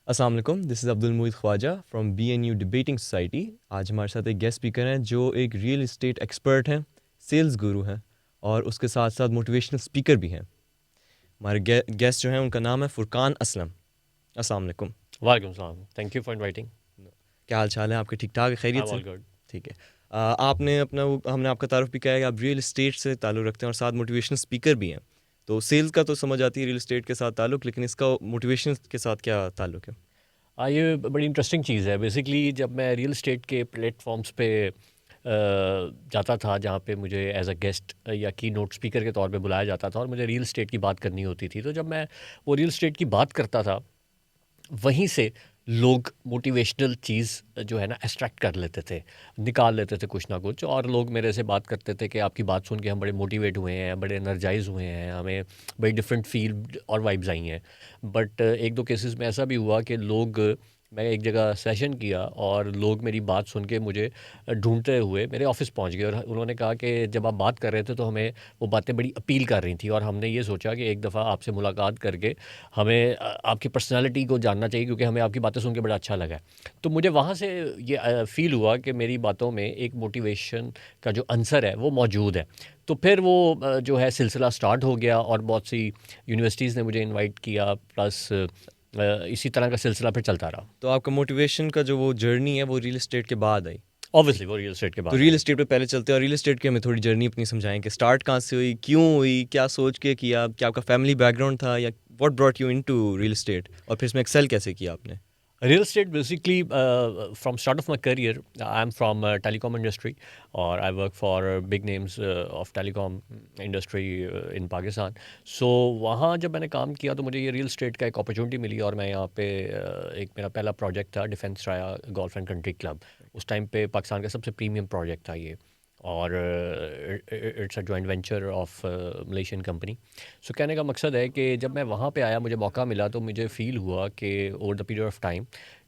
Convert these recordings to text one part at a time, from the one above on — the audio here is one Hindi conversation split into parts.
अस्सलाम वालेकुम, this is Abdul Muid Khwaja from BNU debating society. आज हमारे साथ एक गेस्ट स्पीकर हैं जो एक रियल एस्टेट एक्सपर्ट हैं, सेल्स गुरु हैं और उसके साथ साथ मोटिवेशनल स्पीकर भी हैं। हमारे गेस्ट जो हैं उनका नाम है फ़ुरकान असलम। अस्सलाम वालेकुम। वालेकुम सलाम, थैंक यू फॉर इनवाइटिंग। क्या हाल चाल है आपके? ठीक ठाक है, आई खैरियत एम से? All good. ठीक है। आपने अपना हमने आपका तारुफ भी किया है कि आप रियल एस्टेट से ताल्लुक़ रखते हैं और साथ मोटिवेशनल स्पीकर भी हैं। तो सेल्स का तो समझ आती है रियल एस्टेट के साथ ताल्लुक़, लेकिन इसका मोटिवेशन के साथ क्या ताल्लुक़ है? ये बड़ी इंटरेस्टिंग चीज़ है। बेसिकली जब मैं रियल एस्टेट के प्लेटफॉर्म्स पे जाता था, जहाँ पे मुझे एज अ गेस्ट या की नोट स्पीकर के तौर पे बुलाया जाता था और मुझे रियल एस्टेट की बात करनी होती थी, तो जब मैं वो रियल एस्टेट की बात करता था, वहीं से लोग मोटिवेशनल चीज़ जो है ना एक्सट्रैक्ट कर लेते थे, निकाल लेते थे कुछ ना कुछ, और लोग मेरे से बात करते थे कि आपकी बात सुन के हम बड़े मोटिवेट हुए हैं, बड़े एनर्जाइज हुए हैं, हमें बड़ी डिफरेंट फील और वाइब्स आई हैं। बट एक दो केसेस में ऐसा भी हुआ कि लोग, मैं एक जगह सेशन किया और लोग मेरी बात सुन के मुझे ढूंढते हुए मेरे ऑफिस पहुंच गए, और उन्होंने कहा कि जब आप बात कर रहे थे तो हमें वो बातें बड़ी अपील कर रही थी, और हमने ये सोचा कि एक दफ़ा आपसे मुलाकात करके हमें आपकी पर्सनालिटी को जानना चाहिए, क्योंकि हमें आपकी बातें सुन के बड़ा अच्छा लगा। तो मुझे वहाँ से ये फ़ील हुआ कि मेरी बातों में एक मोटिवेशन का जो आंसर है वो मौजूद है। तो फिर वो जो है सिलसिला स्टार्ट हो गया, और बहुत सी यूनिवर्सिटीज़ ने मुझे इनवाइट किया, प्लस इसी तरह का सिलसिला फिर चलता रहा। तो आपका मोटिवेशन का जो वो जर्नी है वो रियल एस्टेट के बाद आई। ऑब्वियसली वो रियल एस्टेट के तो बाद रियल आई। एस्टेट पे पहले चलते हैं और रियल एस्टेट की हमें थोड़ी जर्नी अपनी समझाएं कि स्टार्ट कहाँ से हुई, क्यों हुई, क्या सोच के किया, क्या आपका फैमिली बैकग्राउंड था, या what brought you into real estate, और फिर इसमें एक्सेल कैसे किया आपने? Real estate basically, from start of my career, I'm from telecom industry, or I work for big names of telecom industry in Pakistan. So वहाँ जब मैंने काम किया तो मुझे ये रियल एस्टेट का एक अपॉर्चुनिटी मिली, और मैं यहाँ पे एक मेरा पहला प्रोजेक्ट था defence Raya golf and country club. उस टाइम पे पाकिस्तान का सबसे प्रीमियम प्रोजेक्ट था ये, और it's a joint venture of Malaysian company. So कहने का मकसद है कि जब मैं वहाँ पे आया, मुझे मौका मिला, तो मुझे फ़ील हुआ कि over the period of time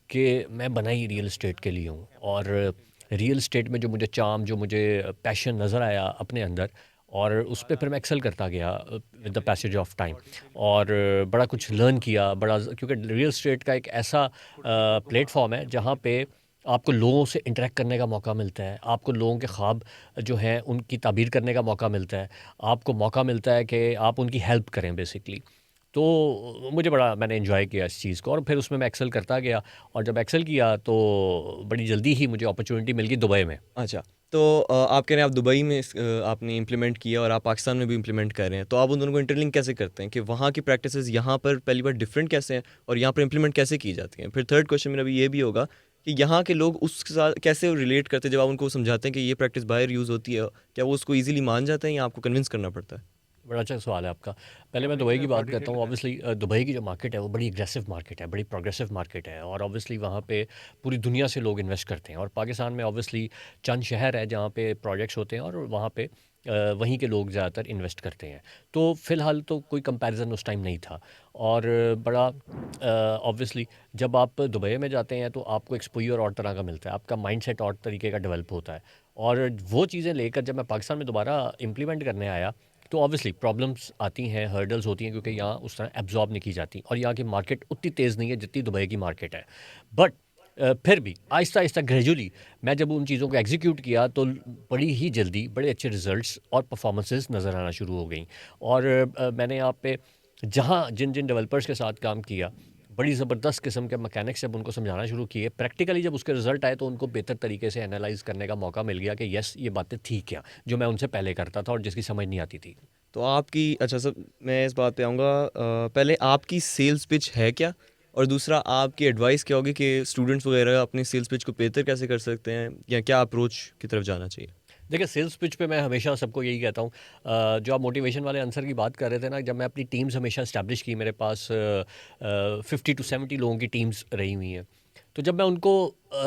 कि मैं बना ही रियल एस्टेट के लिए हूँ, और रियल एस्टेट में जो मुझे चार्म, जो मुझे पैशन नज़र आया अपने अंदर, और उस पे फिर मैं एक्सेल करता गया with the passage of time, और बड़ा कुछ लर्न किया, बड़ा, क्योंकि रियल एस्टेट का एक ऐसा प्लेटफॉर्म है जहाँ पे आपको लोगों से इंटरेक्ट करने का मौका मिलता है, आपको लोगों के ख्वाब जो हैं उनकी ताबीर करने का मौका मिलता है, आपको मौका मिलता है कि आप उनकी हेल्प करें बेसिकली। तो मुझे बड़ा, मैंने एंजॉय किया इस चीज़ को, और फिर उसमें मैं एक्सेल करता गया, और जब एक्सेल किया तो बड़ी जल्दी ही मुझे अपॉर्चुनिटी मिल गई दुबई में। अच्छा। तो आप कह रहे हैं आप दुबई में आपने इम्प्लीमेंट किया और आप पाकिस्तान में भी इम्प्लीमेंट कर रहे हैं, तो आप उन दोनों को इंटरलिंक कैसे करते हैं कि वहाँ की प्रैक्टिसेस यहाँ पर पहली बार डिफरेंट कैसे हैं और यहाँ पर इम्प्लीमेंट कैसे की जाती हैं? फिर थर्ड क्वेश्चन मेरा भी ये भी होगा कि यहाँ के लोग उसके साथ कैसे रिलेट करते हैं जब आप उनको समझाते हैं कि ये प्रैक्टिस बाहर यूज़ होती है, क्या वो उसको ईजिली मान जाते हैं या आपको कन्विंस करना पड़ता है? बड़ा अच्छा सवाल है आपका। पहले मैं दुबई की बात करता हूँ। ऑब्वियसली दुबई की जो मार्केट है वो बड़ी एग्रेसिव मार्केट है, बड़ी प्रोग्रेसिव मार्केट है, और ऑब्वियसली वहाँ पे पूरी दुनिया से लोग इन्वेस्ट करते हैं, और पाकिस्तान में ऑब्वियसली चंद शहर है जहाँ पे प्रोजेक्ट्स होते हैं, और वहाँ पे वहीं के लोग ज़्यादातर इन्वेस्ट करते हैं। तो फ़िलहाल तो कोई कंपैरिजन उस टाइम नहीं था, और बड़ा ऑब्वियसली जब आप दुबई में जाते हैं तो आपको एक्सपोज़र और तरह का मिलता है, आपका माइंडसेट और तरीके का डेवलप होता है, और वो चीज़ें लेकर जब मैं पाकिस्तान में दोबारा इम्प्लीमेंट करने आया, तो ऑब्वियसली प्रॉब्लम्स आती हैं, हर्डल्स होती हैं, क्योंकि यहाँ उस तरह एब्जॉर्ब नहीं की जाती, और यहाँ की मार्केट उतनी तेज़ नहीं है जितनी दुबई की मार्केट है। बट फिर भी आहिस्ता आहिस्ता ग्रेजुअली मैं जब उन चीज़ों को एग्जीक्यूट किया, तो बड़ी ही जल्दी बड़े अच्छे रिजल्ट्स और परफॉर्मेंसेस नज़र आना शुरू हो गई, और मैंने यहाँ पे जहाँ जिन जिन डेवलपर्स के साथ काम किया, बड़ी ज़बरदस्त किस्म के मैकेनिक्स जब उनको समझाना शुरू किए, प्रैक्टिकली जब उसके रिजल्ट आए, तो उनको बेहतर तरीके से एनालाइज करने का मौका मिल गया कि यस, ये बातें थी क्या, जो मैं उनसे पहले करता था और जिसकी समझ नहीं आती थी। तो आपकी अच्छा सर, मैं इस बात पे आऊँगा। पहले आपकी सेल्स पिच है क्या? और दूसरा आपकी एडवाइस क्या होगी कि स्टूडेंट्स वगैरह अपनी सेल्स पिच को बेहतर कैसे कर सकते हैं, या क्या अप्रोच की तरफ जाना चाहिए? देखिए, सेल्स पिच पे मैं हमेशा सबको यही कहता हूँ, जो आप मोटिवेशन वाले आंसर की बात कर रहे थे ना, जब मैं अपनी टीम्स हमेशा इस्टेब्लिश की, मेरे पास 50 to 70 लोगों की टीम्स रही हुई हैं। तो जब मैं उनको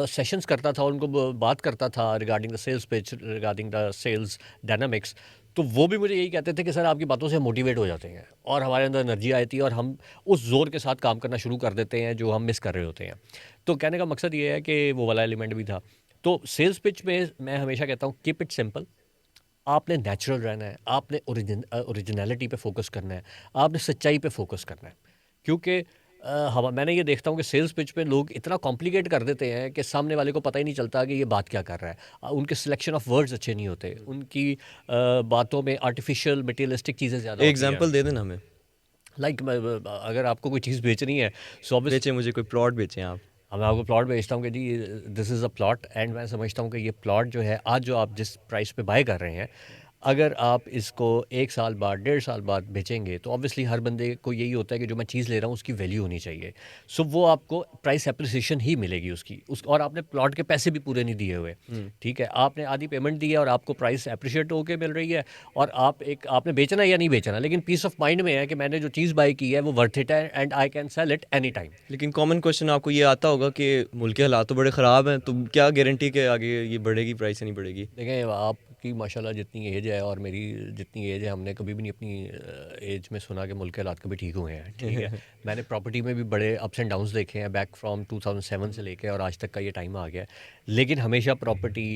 सेशंस करता था, उनको बात करता था regarding the sales pitch, regarding the sales dynamics, तो वो भी मुझे यही कहते थे कि सर, आपकी बातों से मोटिवेट हो जाते हैं, और हमारे अंदर एनर्जी आती है, और हम उस जोर के साथ काम करना शुरू कर देते हैं जो हम मिस कर रहे होते हैं। तो कहने का मकसद ये है कि वो वाला एलिमेंट भी था। तो सेल्स पिच में मैं हमेशा कहता हूँ, कीप इट सिंपल। आपने नेचुरल रहना है, आपने ओरिजिनलिटी पे फोकस करना है, आपने सच्चाई पे फोकस करना है, क्योंकि हम मैंने ये देखता हूँ कि सेल्स पिच पे लोग इतना कॉम्प्लिकेट कर देते हैं कि सामने वाले को पता ही नहीं चलता कि ये बात क्या कर रहा है। उनके सिलेक्शन ऑफ वर्ड्स अच्छे नहीं होते, उनकी बातों में आर्टिफिशियल मटेरियलिस्टिक चीज़ें ज़्यादा एक होती हैं। एग्जांपल दे देना हमें। लाइक अगर आपको कोई चीज़ बेचनी है, सो ऑब्वियस बेचें मुझे, कोई प्लॉट बेचें आप। मैं आपको प्लॉट बेचता हूँ कि जी this is a plot, and मैं समझता हूँ कि ये प्लॉट जो है आज जो आप जिस प्राइस पे बाय कर रहे हैं, अगर आप इसको 1 साल बाद 1.5 साल बाद बेचेंगे तो ऑब्वियसली हर बंदे को यही होता है कि जो मैं चीज़ ले रहा हूँ उसकी वैल्यू होनी चाहिए। सो वो आपको प्राइस एप्रिसिएशन ही मिलेगी उसकी और आपने प्लॉट के पैसे भी पूरे नहीं दिए हुए। ठीक है, आपने आधी पेमेंट दी है और आपको प्राइस एप्रिशिएट होकर मिल रही है, और आपने बेचना या नहीं बेचना, लेकिन पीस ऑफ माइंड में है कि मैंने जो चीज़ बाय की है वो वर्थ इट है and I can sell it any time. लेकिन कॉमन क्वेश्चन आपको ये आता होगा कि मुल्क के हालात तो बड़े ख़राब हैं, तो क्या गारंटी कि आगे ये बढ़ेगी, प्राइस नहीं बढ़ेगी? देखें, आपकी माशाल्लाह जितनी एज है और मेरी जितनी एज है, हमने कभी भी नहीं अपनी एज में सुना कि मुल्क के हालात कभी ठीक हुए हैं। ठीक है, मैंने प्रॉपर्टी में भी बड़े अप्स एंड डाउन्स देखे हैं, बैक फ्रॉम 2007 से लेके और आज तक का ये टाइम आ गया है, लेकिन हमेशा प्रॉपर्टी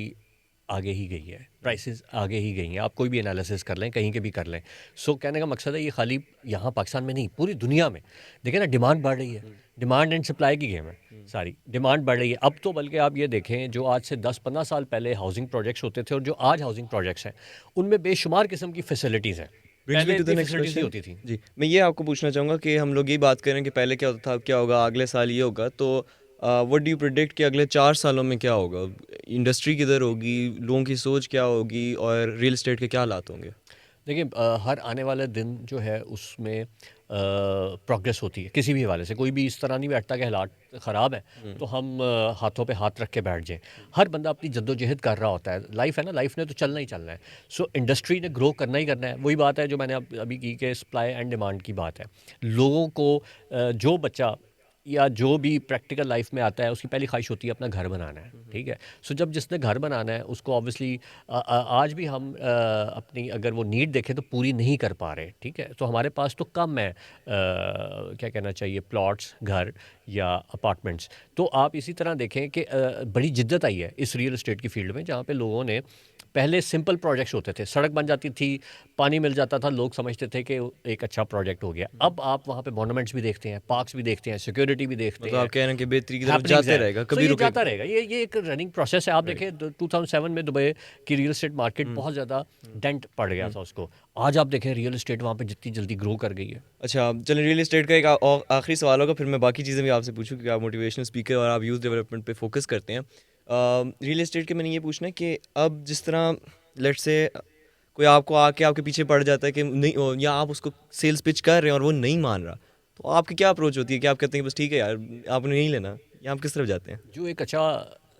आगे ही गई है, प्राइसेस आगे ही गई हैं। आप कोई भी एनालिसिस कर लें, कहीं के भी कर लें। सो कहने का मकसद है ये खाली यहाँ पाकिस्तान में नहीं, पूरी दुनिया में। देखिए ना, डिमांड बढ़ रही है, डिमांड एंड सप्लाई की गेम है सारी। डिमांड बढ़ रही है अब तो, बल्कि आप ये देखें जो आज से 10-15 साल पहले हाउसिंग प्रोजेक्ट्स होते थे और जो आज हाउसिंग प्रोजेक्ट्स हैं, उनमें बेशुमार किस्म की फैसिलिटीज़ हैं। ब्रिंग्स मी पहले टू द इतनी नेक्स्ट फैसिलिटीज़ नहीं क्वेश्चन। होती थी। जी, मैं ये आपको पूछना चाहूँगा कि हम लोग यही बात करें कि पहले क्या होता था, अब क्या होगा, अगले साल ये होगा, तो व्हाट डू यू प्रिडिक्ट कि अगले 4 सालों में क्या होगा? इंडस्ट्री किधर होगी, लोगों की सोच क्या होगी और रियल एस्टेट के क्या हालात होंगे? देखिए, हर आने वाले दिन जो है उसमें प्रोग्रेस होती है किसी भी हवाले से। कोई भी इस तरह नहीं बैठता कि हालात ख़राब हैं तो हम हाथों पे हाथ रख के बैठ जाएं। हर बंदा अपनी जद्दोजहद कर रहा होता है। लाइफ है ना, लाइफ ने तो चलना ही चलना है। सो इंडस्ट्री ने ग्रो करना ही करना है। वही बात है जो मैंने अभी की कि सप्लाई एंड डिमांड की बात है। लोगों को जो बच्चा या जो भी प्रैक्टिकल लाइफ में आता है उसकी पहली ख्वाहिश होती है अपना घर बनाना है। ठीक है, सो जब जिसने घर बनाना है उसको ऑब्वियसली आज भी हम अपनी अगर वो नीड देखें तो पूरी नहीं कर पा रहे। ठीक है, तो हमारे पास तो कम है, क्या कहना चाहिए, प्लॉट्स, घर या अपार्टमेंट्स। तो आप इसी तरह देखें कि बड़ी जिद्दत आई है इस रियल एस्टेट की फील्ड में, जहाँ पे लोगों ने पहले सिंपल प्रोजेक्ट्स होते थे, सड़क बन जाती थी, पानी मिल जाता था, लोग समझते थे कि एक अच्छा प्रोजेक्ट हो गया। अब आप वहाँ पे मॉन्यूमेंट्स भी देखते हैं, पार्क्स भी देखते हैं, सिक्योरिटी भी देखते मतलब हैं, आप कह रहे हैं कि बेहतरी की तरफ हैपनिंग्स जाते हैं। रहेगा, सो कभी ये रुकेगा? जाता रहेगा, ये एक रनिंग प्रोसेस है। आप राइट। देखें 2007 में दुबई की रियल एस्टेट मार्केट हुँ, बहुत ज़्यादा हुँ, डेंट पड़ गया हुँ। था उसको। आज आप देखें रियल एस्टेट वहाँ पे जितनी जल्दी ग्रो कर गई है। अच्छा, चलें, रियल एस्टेट का एक आखिरी सवाल होगा, फिर मैं बाकी चीज़ें भी आपसे पूछूँ क्योंकि आप मोटिवेशनल स्पीकर और आप यूथ डेवलपमेंट पे फोकस करते हैं। रियल एस्टेट के मैंने ये पूछना है कि अब जिस तरह लेट्स से कोई आपको आके आपके पीछे पड़ जाता है कि नहीं, या आप उसको सेल्स पिच कर रहे हैं और वो नहीं मान रहा, तो आपकी क्या अप्रोच होती है कि आप कहते हैं कि बस ठीक है यार, आपने नहीं लेना, या आप किस तरफ जाते हैं? जो एक अच्छा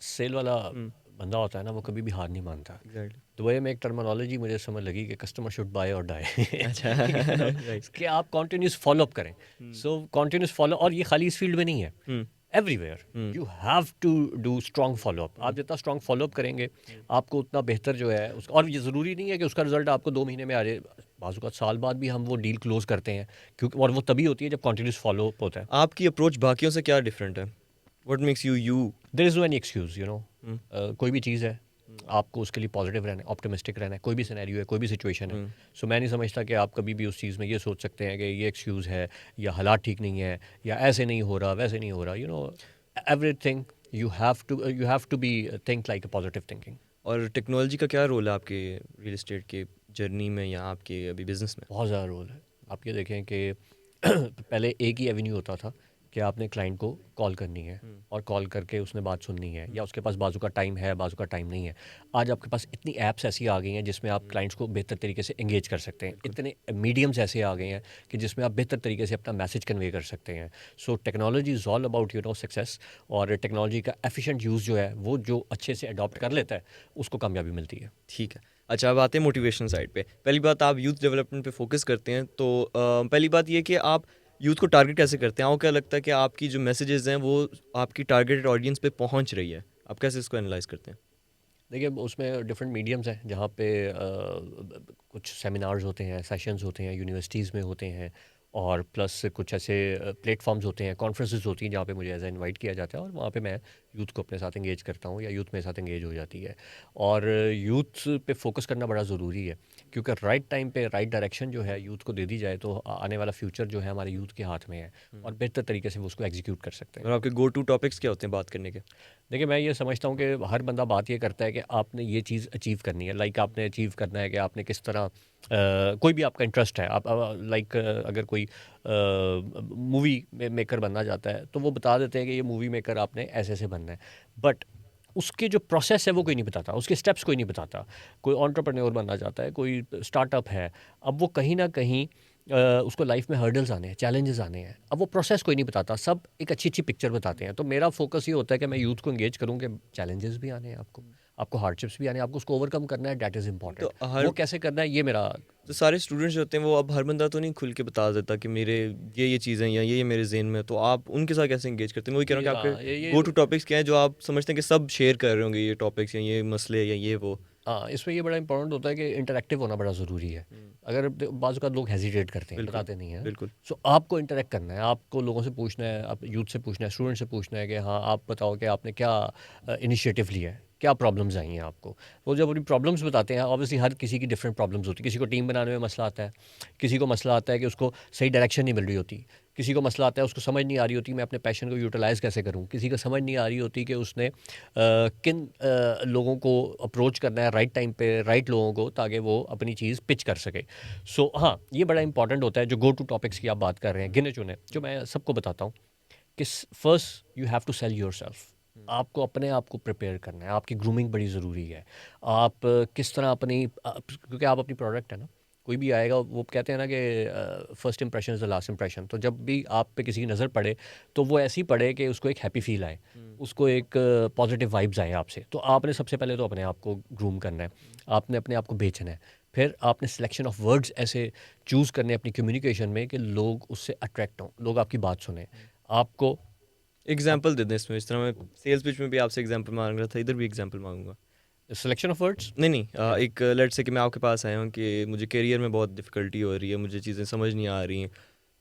सेल वाला हुँ, बंदा होता है ना, वो कभी भी हार नहीं मानता। एग्ज़ैक्टली। दुबई में एक टर्मिनोलॉजी मुझे समझ लगी कि कस्टमर शुड बाय और डाई। अच्छा। ठीक है ना, राइट। कि आप कॉन्टिन्यूस फॉलो अप करें। हुँ, सो कॉन्टिन्यूस फॉलो, और ये खाली इस फील्ड में नहीं है, hmm, everywhere hmm, you have to do strong follow up. आप हुँ, जितना स्ट्रॉन्ग फॉलो अप करेंगे हुँ, आपको उतना बेहतर जो है उसका, और ये ज़रूरी नहीं है कि उसका रिजल्ट आपको 2 महीने में आ जाए। बाजू का साल बाद भी हम वो डील क्लोज करते हैं, क्योंकि और वो तभी होती है जब कॉन्टिन्यूस फॉलो अप होता है। आपकी अप्रोच बाकियों से क्या डिफरेंट है? What makes you you? There is no any excuse, you know. हुँ, कोई भी चीज़ है, हुँ, आपको उसके लिए पॉजिटिव रहना है, ऑप्टिमिस्टिक रहना है। कोई भी सिनेरियो है, कोई भी सिचुएशन है। हुँ। सो मैं नहीं समझता कि आप कभी भी उस चीज़ में ये सोच सकते हैं कि ये एक्सक्यूज़ है या हालात ठीक नहीं है या ऐसे नहीं हो रहा, वैसे नहीं हो रहा। You know, everything you have to be think like a positive thinking. और टेक्नोलॉजी का क्या रोल है आपके रियल एस्टेट के जर्नी में या आपके अभी बिजनेस में? बहुत ज़्यादा रोल है। आप ये देखें कि पहले एक ही एवेन्यू होता था कि आपने क्लाइंट को कॉल करनी है हुँ, और कॉल करके उसने बात सुननी है, हुँ, या उसके पास बाजू का टाइम है, बाजू का टाइम नहीं है। आज आपके पास इतनी ऐप्स ऐसी आ गई हैं जिसमें आप हुँ, क्लाइंट्स को बेहतर तरीके से एंगेज कर सकते हैं। बिल्कुल। इतने मीडियम्स ऐसे आ गए हैं कि जिसमें आप बेहतर तरीके से अपना मैसेज कन्वे कर सकते हैं। So technology is all about success, और टेक्नोलॉजी का एफिशिएंट यूज़ जो है वो जो अच्छे से अडॉप्ट कर लेता है उसको कामयाबी मिलती है। ठीक है। अच्छा, अब आते हैं मोटिवेशन साइड पे। पहली बात, आप यूथ डेवलपमेंट पे फ़ोकस करते हैं, तो पहली बात ये कि आप यूथ को टारगेट कैसे करते हैं? आपको क्या लगता है कि आपकी जो मैसेजेज़ हैं वो आपकी टारगेटेड ऑडियंस पे पहुँच रही है? आप कैसे इसको एनालाइज़ करते हैं? देखिए, उसमें डिफरेंट मीडियम्स हैं जहाँ पे कुछ सेमिनार्स होते हैं, सेशंस होते हैं, यूनिवर्सिटीज़ में होते हैं, और प्लस कुछ ऐसे प्लेटफॉर्म्स होते हैं, कॉन्फ्रेंसेस होती हैं जहाँ पे मुझे एज इनवाइट किया जाता है और वहाँ पे मैं यूथ को अपने साथ एंगेज करता हूँ या यूथ मेरे साथ एंगेज हो जाती है। और यूथ पे फोकस करना बड़ा ज़रूरी है, क्योंकि राइट टाइम पे राइट डायरेक्शन जो है यूथ को दे दी जाए तो आने वाला फ्यूचर जो है हमारे यूथ के हाथ में है, और बेहतर तरीके से वो उसको एग्जीक्यूट कर सकते हैं। और आपके गो टू टॉपिक्स क्या होते हैं बात करने के? देखिए, मैं ये समझता हूँ कि हर बंदा बात ये करता है कि आपने ये चीज़ अचीव करनी है, लाइक आपने अचीव करना है कि आपने किस तरह कोई भी आपका इंटरेस्ट है, आप लाइक अगर कोई मूवी मेकर बनना चाहता है तो वो बता देते हैं कि ये मूवी मेकर आपने ऐसे ऐसे बनना है, बट उसके जो प्रोसेस है वो कोई नहीं बताता, उसके स्टेप्स कोई नहीं बताता। कोई एंटरप्रेन्योर बनना चाहता है, कोई स्टार्टअप है, अब वो कहीं ना कहीं उसको लाइफ में हर्डल्स आने हैं, चैलेंजेस आने हैं, अब वो प्रोसेस कोई नहीं बताता, सब एक अच्छी अच्छी पिक्चर बताते हैं। तो मेरा फोकस ये होता है कि मैं यूथ को एंगेज करूँ कि चैलेंजेस भी आने हैं, आपको आपको हार्डशिप्स भी आने हैं, आपको उसको ओवरकम करना है, डैट इज़ तो इंपॉर्टेंट। हर वो कैसे करना है, ये मेरा। तो सारे स्टूडेंट्स जो होते हैं वो अब हर बंदा तो नहीं खुल के बता देता कि मेरे ये चीज़ें या ये मेरे ज़हन में है, तो आप उनके साथ कैसे एंगेज करते हैं? मैं वही कह रहा हूँ कि हाँ, आपके गो टू टॉपिक्स क्या हैं जो आप समझते हैं कि सब शेयर कर रहे होंगे, ये टॉपिक्स या ये मसले या ये वो? हाँ, इसमें ये बड़ा इंपॉर्टेंट होता है कि इंटरेक्टिव होना बड़ा ज़रूरी है। अगर बाज़ औक़ात लोग हेजिटेट करते हैं, बिल्कुल, बताते नहीं हैं। बिल्कुल। सो आपको इंटरेक्ट करना है, आपको लोगों से पूछना है, आप यूथ से पूछना है, स्टूडेंट से पूछना है कि हाँ, आप बताओ कि आपने क्या इनिशिएटिव लिया है, क्या प्रॉब्लम्स आई हैं आपको। वो जब अपनी प्रॉब्लम्स बताते हैं, ऑब्वियसली हर किसी की डिफरेंट प्रॉब्लम्स होती है। किसी को टीम बनाने में मसला आता है, किसी को मसला आता है कि उसको सही डायरेक्शन नहीं मिल रही होती, किसी को मसला आता है उसको समझ नहीं आ रही होती मैं अपने पैशन को यूटिलाइज़ कैसे करूँ, किसी को समझ नहीं आ रही होती कि उसने किन लोगों को अप्रोच करना है राइट टाइम पे, राइट लोगों को, ताकि वो अपनी चीज़ पिच कर सके। सो हाँ, ये बड़ा इंपॉर्टेंट होता है जो गो टू टॉपिक्स की आप बात कर रहे हैं, गिने चुने, जो मैं सबको बताता हूँ कि first you have to sell yourself. आपको अपने आप को प्रिपेयर करना है, आपकी ग्रूमिंग बड़ी ज़रूरी है। आप किस तरह अपनी क्योंकि आप अपनी प्रोडक्ट है ना, कोई भी आएगा, वो कहते हैं ना कि first impression is the last impression. तो जब भी आप पे किसी की नज़र पड़े तो वो ऐसी पड़े कि उसको एक हैप्पी फील आए, उसको एक पॉजिटिव वाइब्स आए आपसे। तो आपने सबसे पहले तो अपने आप को ग्रूम करना है, आपने अपने आप को बेचना है। फिर आपने सिलेक्शन ऑफ वर्ड्स ऐसे चूज़ करने हैं अपनी कम्युनिकेशन में कि लोग उससे अट्रैक्ट हों, लोग आपकी बात सुने। आपको एग्ज़ाम्पल दे दें इसमें, इस तरह मैं सेल्स पिच में भी आपसे एग्ज़ाम्पल माँग रहा था, इधर भी एग्ज़ाम्पल माँगूँगा। Selection of words. नहीं, नहीं एक लेट्स से कि मैं आपके पास आया हूँ कि मुझे करियर में बहुत डिफ़िकल्टी हो रही है, मुझे चीज़ें समझ नहीं आ रही हैं।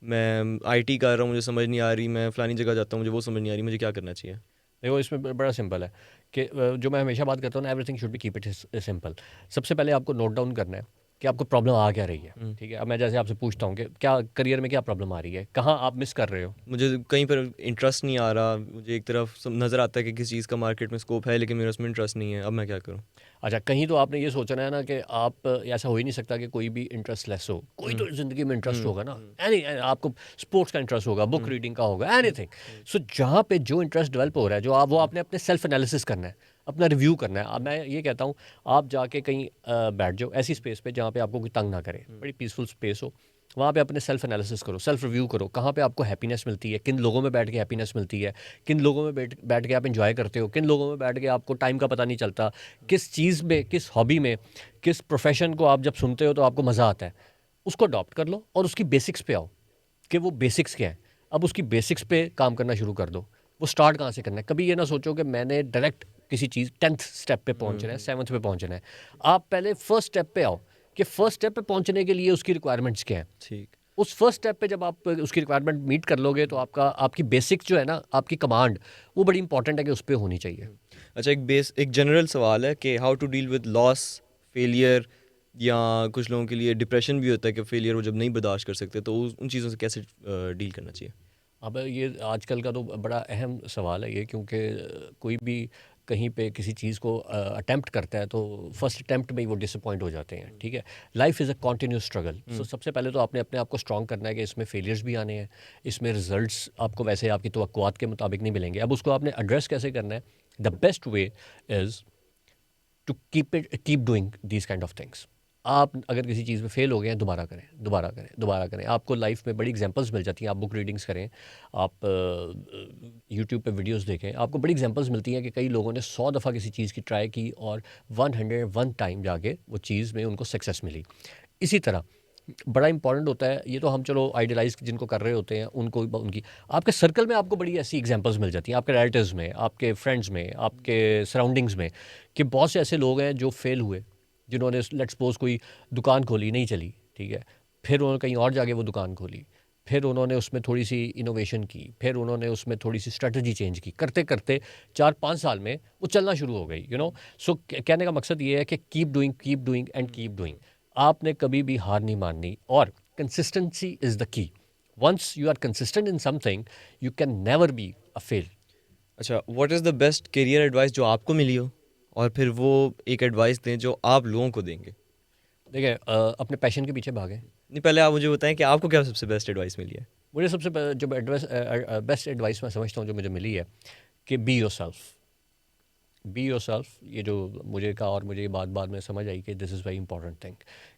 मैं आईटी कर रहा हूँ, मुझे समझ नहीं आ रही, मैं फ़लानी जगह जाता हूँ, मुझे वो समझ नहीं आ रही, मुझे क्या करना चाहिए? देखो, इसमें बड़ा सिंपल है कि जो मैं हमेशा बात करता हूँ ना, everything should be keep it simple. सबसे पहले आपको नोट डाउन करना है कि आपको प्रॉब्लम आ क्या रही है। हुँ। ठीक है, अब मैं जैसे आपसे पूछता हूँ कि क्या करियर में क्या प्रॉब्लम आ रही है, कहाँ आप मिस कर रहे हो। मुझे कहीं पर इंटरेस्ट नहीं आ रहा, मुझे एक तरफ नज़र आता है कि किसी चीज़ का मार्केट में स्कोप है, लेकिन मेरा उसमें इंटरेस्ट नहीं है, अब मैं क्या करूँ? अच्छा, कहीं तो आपने ये सोचना है ना कि आप, ऐसा हो ही नहीं सकता कि कोई भी इंटरेस्ट लेस हो, कोई हुँ, तो ज़िंदगी में इंटरेस्ट हुँ, होगा ना। एनी आपको स्पोर्ट्स का इंटरेस्ट होगा, बुक हुँ, रीडिंग का होगा, एनीथिंग। सो जहाँ पे जो इंटरेस्ट डेवलप हो रहा है, जो आप, वो आपने अपने सेल्फ एनालिसिस करना है, अपना रिव्यू करना है। अब मैं ये कहता हूँ, आप जाके कहीं बैठ जाओ ऐसी स्पेस पे जहाँ पे आपको कोई तंग ना करे, बड़ी पीसफुल स्पेस हो, वहाँ पे अपने सेल्फ एनालिसिस करो, सेल्फ रिव्यू करो, कहाँ पे आपको हैप्पीनेस मिलती है, किन लोगों में बैठ के हैप्पीनेस मिलती है, किन लोगों में बैठ बैठ के आप एंजॉय करते हो, किन लोगों में बैठ के आपको टाइम का पता नहीं चलता, किस चीज़ में, किस हॉबी में, किस प्रोफेशन को आप जब सुनते हो तो आपको मज़ा आता है, उसको अडॉप्ट कर लो और उसकी बेसिक्स पे आओ कि वो बेसिक्स क्या है। अब उसकी बेसिक्स पे काम करना शुरू कर दो। वो स्टार्ट कहाँ से करना है, कभी ये ना सोचो कि मैंने डायरेक्ट किसी चीज़ 10th स्टेप पे पहुंचना है, 7th पे पहुंचना है। आप पहले फर्स्ट स्टेप पे आओ कि फर्स्ट स्टेप पे पहुंचने के लिए उसकी रिक्वायरमेंट्स क्या हैं। ठीक। उस फर्स्ट स्टेप पे जब आप उसकी रिक्वायरमेंट मीट कर लोगे तो आपका, आपकी बेसिक्स जो है ना, आपकी कमांड, वो बड़ी इंपॉर्टेंट है कि उस पे होनी चाहिए। अच्छा, एक जनरल सवाल है कि how to deal with loss, failure, या कुछ लोगों के लिए डिप्रेशन भी होता है कि फेलियर वो जब नहीं बर्दाश्त कर सकते, तो उन चीज़ों से कैसे डील करना चाहिए? अब ये आजकल का तो बड़ा अहम सवाल है ये, क्योंकि कोई भी कहीं पे किसी चीज़ को अटेम्प्ट करता है तो फर्स्ट अटेम्प्ट में ही वो डिसअपॉइंट हो जाते हैं। ठीक है, life is a continuous struggle. So सबसे पहले तो आपने अपने आप को स्ट्रॉन्ग करना है कि इसमें फेलियर्स भी आने हैं, इसमें रिजल्ट्स आपको वैसे आपकी तवक्कुआत के मुताबिक नहीं मिलेंगे। अब उसको आपने एड्रेस कैसे करना है, the best way is to keep doing these kind of things. आप अगर किसी चीज़ में फेल हो गए हैं, दोबारा करें, दोबारा करें, दोबारा करें। आपको लाइफ में बड़ी एग्जांपल्स मिल जाती हैं। आप बुक रीडिंग्स करें, आप यूट्यूब पे वीडियोस देखें, आपको बड़ी एग्जांपल्स मिलती हैं कि कई लोगों ने 100 दफ़ा किसी चीज़ की ट्राई की और 101 टाइम जाके वो चीज़ में उनको सक्सेस मिली। इसी तरह बड़ा इंपॉर्टेंट होता है, ये तो हम चलो आइडियलाइज जिनको कर रहे होते हैं उनको, उनकी आपके सर्कल में आपको बड़ी ऐसी एग्जांपल्स मिल जाती हैं, आपके रिलेटिव्स में, आपके फ्रेंड्स में, आपके सराउंडिंग्स में, कि बहुत से ऐसे लोग हैं जो फेल हुए, जिन्होंने लेट्स सपोज कोई दुकान खोली, नहीं चली, ठीक है, फिर उन्होंने कहीं और जाके वो दुकान खोली, फिर उन्होंने उसमें थोड़ी सी इनोवेशन की, फिर उन्होंने उसमें थोड़ी सी स्ट्रेटजी चेंज की, करते करते 4-5 साल में वो चलना शुरू हो गई, सो कहने का मकसद ये है कि keep doing and keep doing. आपने कभी भी हार नहीं माननी, और consistency is the key. Once you are consistent in something, you can never be a fail. अच्छा, what is the best career advice जो आपको मिली हो, और फिर वो एक एडवाइस दें जो आप लोगों को देंगे। देखिए, अपने पैशन के पीछे भागें। नहीं, पहले आप मुझे बताएं कि आपको क्या सबसे बेस्ट एडवाइस मिली है। मुझे सबसे जो एडवाइस, बेस्ट एडवाइस मैं समझता हूँ जो मुझे मिली है, कि be your self. Be your self, ये जो मुझे कहा और मुझे ये बात बाद में समझ आई कि this is very important thing.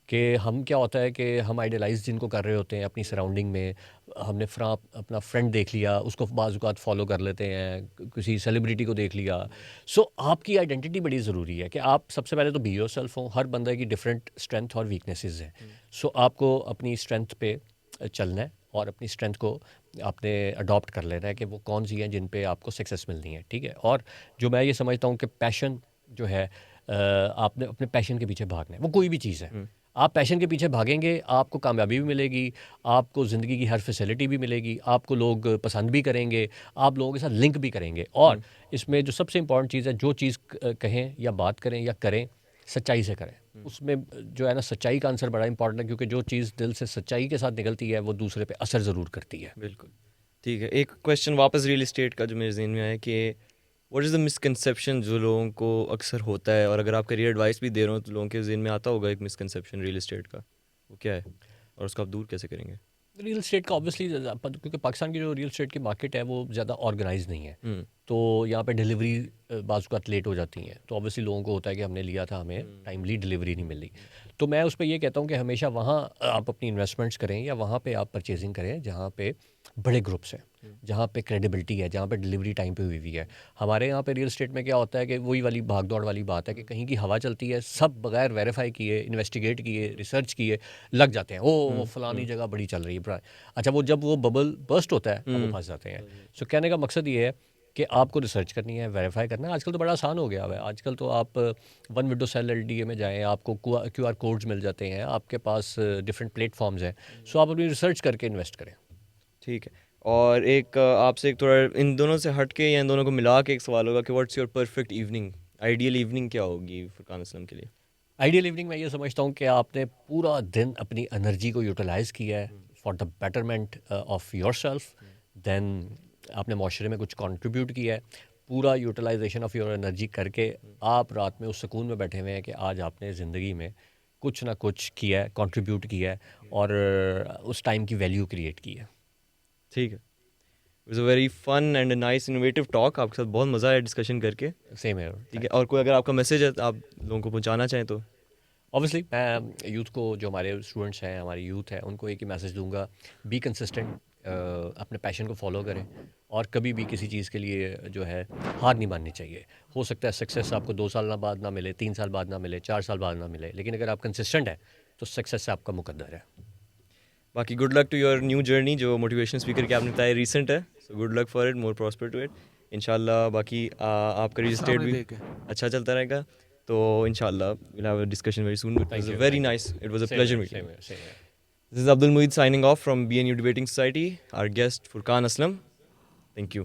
कि हम क्या होता है कि हम आइडियलाइज जिनको कर रहे होते हैं अपनी सराउंडिंग में, हमने अपना फ्रेंड देख लिया, उसको बाज़ औक़ात फॉलो कर लेते हैं, किसी सेलिब्रिटी को देख लिया। सो आपकी आइडेंटिटी बड़ी ज़रूरी है कि आप सबसे पहले तो बी योर सेल्फ हो। हर बंदे की डिफरेंट स्ट्रेंथ और वीकनेसेस हैं। सो आपको अपनी स्ट्रेंथ पे चलना है, और अपनी स्ट्रेंथ को आपने अडॉप्ट कर लेना है कि वो कौन सी हैं जिन पे आपको सक्सेस मिलनी है, ठीक है। और जो मैं ये समझता हूँ कि पैशन जो है, आपने अपने पैशन के पीछे भागना है, वो कोई भी चीज़ है। आप पैशन के पीछे भागेंगे, आपको कामयाबी भी मिलेगी, आपको ज़िंदगी की हर फैसिलिटी भी मिलेगी, आपको लोग पसंद भी करेंगे, आप लोगों के साथ लिंक भी करेंगे। और इसमें जो सबसे इंपॉर्टेंट चीज़ है, जो चीज़ कहें या बात करें या करें, सच्चाई से करें। उसमें जो है ना, सच्चाई का आंसर बड़ा इंपॉर्टेंट है, क्योंकि जो चीज़ दिल से सच्चाई के साथ निकलती है वो दूसरे पे असर ज़रूर करती है। बिल्कुल ठीक है। एक क्वेश्चन वापस रियल इस्टेट का जो मेरे जहन में आया कि व्हाट इज़ द मिसकंसेप्शन जो लोगों को अक्सर होता है, और अगर आप करियर एडवाइस भी दे रहे हो तो लोगों के जहन में आता होगा एक मिसकंसेप्शन रियल इस्टेट का, वो क्या है और उसको आप दूर कैसे करेंगे। रियल इस्टेट का ऑब्वियसली, क्योंकि पाकिस्तान की जो रियल इस्टेट की मार्केट है वो ज़्यादा ऑर्गेनाइज नहीं है, हम्म। तो यहाँ पे डिलीवरी बाज़ लेट हो जाती हैं, तो ऑब्वियसली लोगों को होता है कि हमने लिया था, हमें टाइमली डिलीवरी नहीं मिली। तो मैं उस पर ये कहता हूँ कि हमेशा वहाँ आप अपनी इन्वेस्टमेंट्स करें, या वहाँ पे आप परचेजिंग करें जहाँ पे बड़े ग्रुप्स हैं, जहाँ पे क्रेडिबिलिटी है, जहाँ पे डिलीवरी टाइम पे हुई हुई है। हमारे यहाँ पे रियल इस्टेट में क्या होता है कि वही वाली भाग दौड़ वाली बात है कि कहीं की हवा चलती है, सब बगैर वेरीफाई किए, इन्वेस्टिगेट किए, रिसर्च किए लग जाते हैं। वो फलानी जगह बड़ी चल रही है, अच्छा वो जब वो बबल बर्स्ट होता है अब वो फंस जाते हैं। सो कहने का मकसद ये है कि आपको रिसर्च करनी है, वेरीफाई करना है। आजकल तो बड़ा आसान हो गया है, आजकल तो आप वन विंडो सेल एलडीए में जाएं, आपको क्यूआर कोड्स मिल जाते हैं, आपके पास डिफरेंट प्लेटफॉर्म्स हैं। सो आप अपनी रिसर्च करके इन्वेस्ट करें। ठीक है। और एक आपसे एक थोड़ा इन दोनों से हट के या इन दोनों को मिला के एक सवाल होगा कि what's your perfect evening, ideal evening क्या होगी फुरकान असलम के लिए। आइडियल इवनिंग मैं ये समझता हूँ कि आपने पूरा दिन अपनी एनर्जी को यूटिलाइज़ किया है for the betterment of yourself, then आपने माशरे में कुछ कंट्रीब्यूट किया है। पूरा यूटिलाइजेशन ऑफ योर एनर्जी करके आप रात में उस सुकून में बैठे हुए हैं कि आज आपने ज़िंदगी में कुछ ना कुछ किया है, कंट्रीब्यूट किया है, और उस टाइम की वैल्यू क्रिएट की है। ठीक है। It was a very fun and nice innovative talk, आपके साथ बहुत मज़ा आया डिस्कशन करके। सेम है। ठीक है, और कोई अगर आपका मैसेज है तो आप लोगों को पहुंचाना चाहें तो। ऑब्वियसली मैं यूथ को, जो हमारे स्टूडेंट्स हैं, हमारी यूथ है, उनको एक ही मैसेज दूंगा, बी कंसिस्टेंट, अपने पैशन को फॉलो करें, और कभी भी किसी चीज़ के लिए जो है हार नहीं माननी चाहिए। हो सकता है सक्सेस आपको 2 साल बाद ना मिले, 3 साल बाद ना मिले, 4 साल बाद ना मिले, लेकिन अगर आप कंसिस्टेंट हैं तो सक्सेस से आपका मुकद्दर है। बाकी good luck to your new journey, जो मोटिवेशन स्पीकर के आपने बताया रिसेंट है, so good luck for it, more prosper to it इंशाल्लाह। बाकी आपका रियल एस्टेट भी अच्छा चलता रहेगा, तो इंशाल्लाह will have a discussion very soon. It was a very nice, it was a pleasure meeting. This is Abdul Mueed signing off from BNU Debating Society. Our guest Furqan Aslam. Thank you.